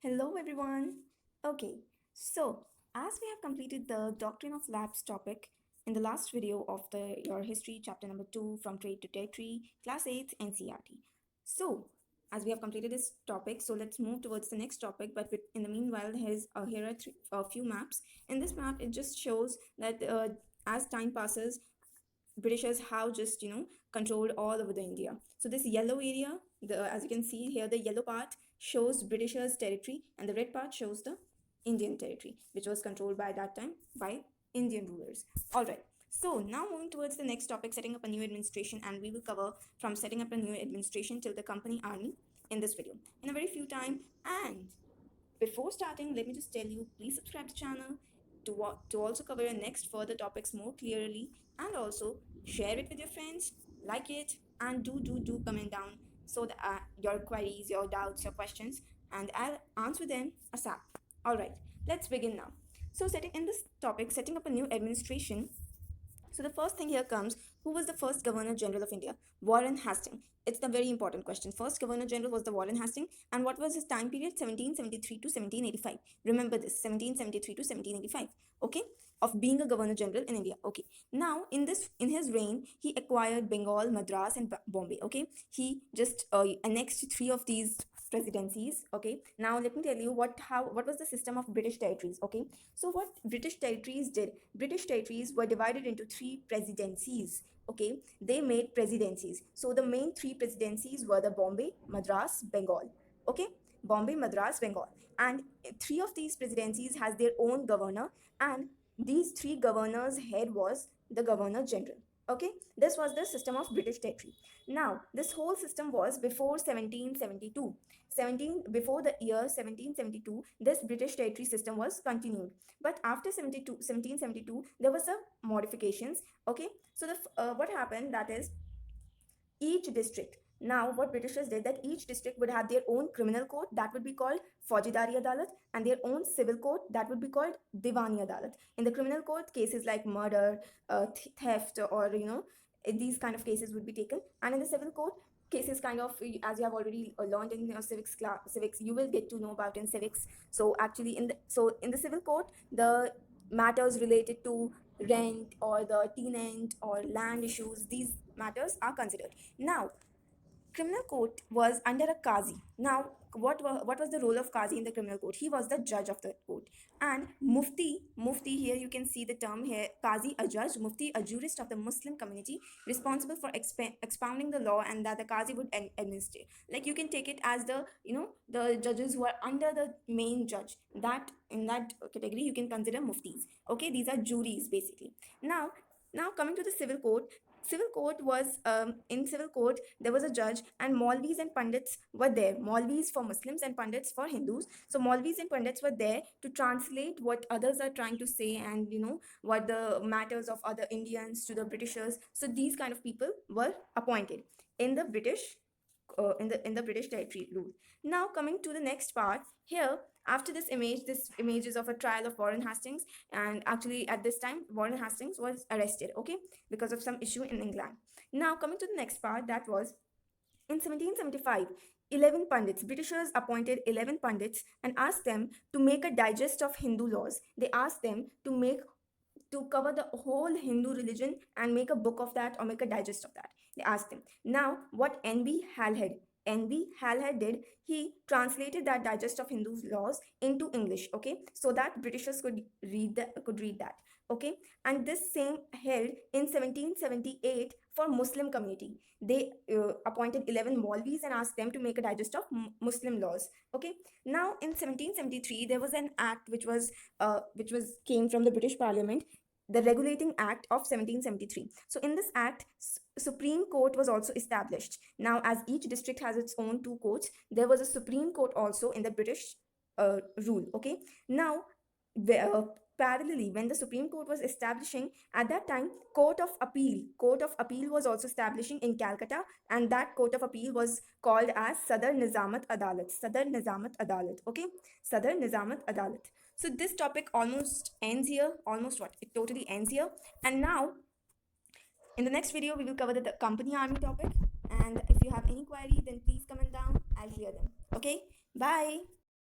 Hello, everyone. Okay, so as we have completed the Doctrine of Lapse topic in the last video of your history, chapter number 2, from trade to territory, class 8 NCERT. So, as we have completed this topic, so let's move towards the next topic. But in the meanwhile, here are a few maps. In this map, it just shows that as time passes, Britishers have just controlled all over the India. So this yellow area, as you can see here, the yellow part shows Britishers territory, and the red part shows the Indian territory, which was controlled by that time by Indian rulers. All right. So now moving towards the next topic, setting up a new administration, and we will cover from setting up a new administration till the company army in this video in a very few time. And before starting, let me just tell you, please subscribe to the channel to also cover your next further topics more clearly, and also share it with your friends, like it, and do comment down so that your queries, your doubts, your questions, and I'll answer them ASAP. All right, let's begin now. So setting in this topic, setting up a new administration, so the first thing here comes, who was the first Governor General of India? Warren Hastings. It's the very important question. First Governor General was the Warren Hastings, and what was his time period? 1773 to 1785. Remember this, 1773 to 1785. Okay, of being a Governor General in India. Okay, now in his reign, he acquired Bengal, Madras, and Bombay. Okay, he just annexed three of these presidencies. Okay, now let me tell you what was the system of British territories. Okay, so what British territories did, British territories were divided into three presidencies. Okay, they made presidencies. So the main three presidencies were the Bombay, Madras, Bengal. Okay, Bombay, Madras, Bengal, and three of these presidencies has their own governor, and these three governors' head was the Governor General. Okay, this was the system of British territory. Now this whole system was before 1772. 17 before the year 1772, this British territory system was continued, but after 1772 there was some modifications. Okay, so what happened, that is, each district, now what Britishers did, that each district would have their own criminal court, that would be called Faujidari Adalat, and their own civil court, that would be called Diwani Adalat. In the criminal court, cases like murder, theft, or these kind of cases would be taken, and in the civil court, cases kind of, as you have already learned in your civics, you will get to know about in civics. So actually in the civil court, the matters related to rent or the tenant or land issues, these matters are considered. Now criminal court was under a qazi. Now what was the role of qazi in the criminal court? He was the judge of the court. And mufti, here you can see the term here, qazi, a judge, mufti, a jurist of the Muslim community responsible for expounding the law, and that the qazi would administer. Like you can take it as the the judges who are under the main judge, that in that category you can consider muftis. Okay, these are juries basically. Now coming to the civil court. Civil court was in civil court there was a judge, and Maulvis and Pandits were there. Maulvis for Muslims and Pandits for Hindus. So Maulvis and Pandits were there to translate what others are trying to say, and what the matters of other Indians to the Britishers. So these kind of people were appointed in the in the British territory rule. Now coming to the next part here, after this image is of a trial of Warren Hastings, and actually at this time Warren Hastings was arrested, okay, because of some issue in England. Now coming to the next part, that was in 1775. 11 Pandits, Britishers appointed 11 Pandits and asked them to make a digest of Hindu laws. They asked them to cover the whole Hindu religion and make a book of that or make a digest of that. They asked him. Now, what N.B. Halhead did, he translated that digest of Hindu laws into English, okay, so that Britishers could read that, okay. And this same held in 1778 for Muslim community. They appointed 11 Maulvis and asked them to make a digest of Muslim laws, okay. Now, in 1773, there was an act which was came from the British Parliament, the Regulating Act of 1773. So in this act, Supreme Court was also established. Now, as each district has its own two courts, there was a Supreme Court also in the British rule. Okay. Now, parallelly, when the Supreme Court was establishing, at that time, Court of Appeal was also establishing in Calcutta, and that Court of Appeal was called as Sadar Nizamat Adalat. Sadar Nizamat Adalat. Okay, Sadar Nizamat Adalat. So this topic almost ends here. Almost what? It totally ends here. And now, in the next video, we will cover the company army topic. And if you have any query, then please comment down. I'll clear them. Okay? Bye.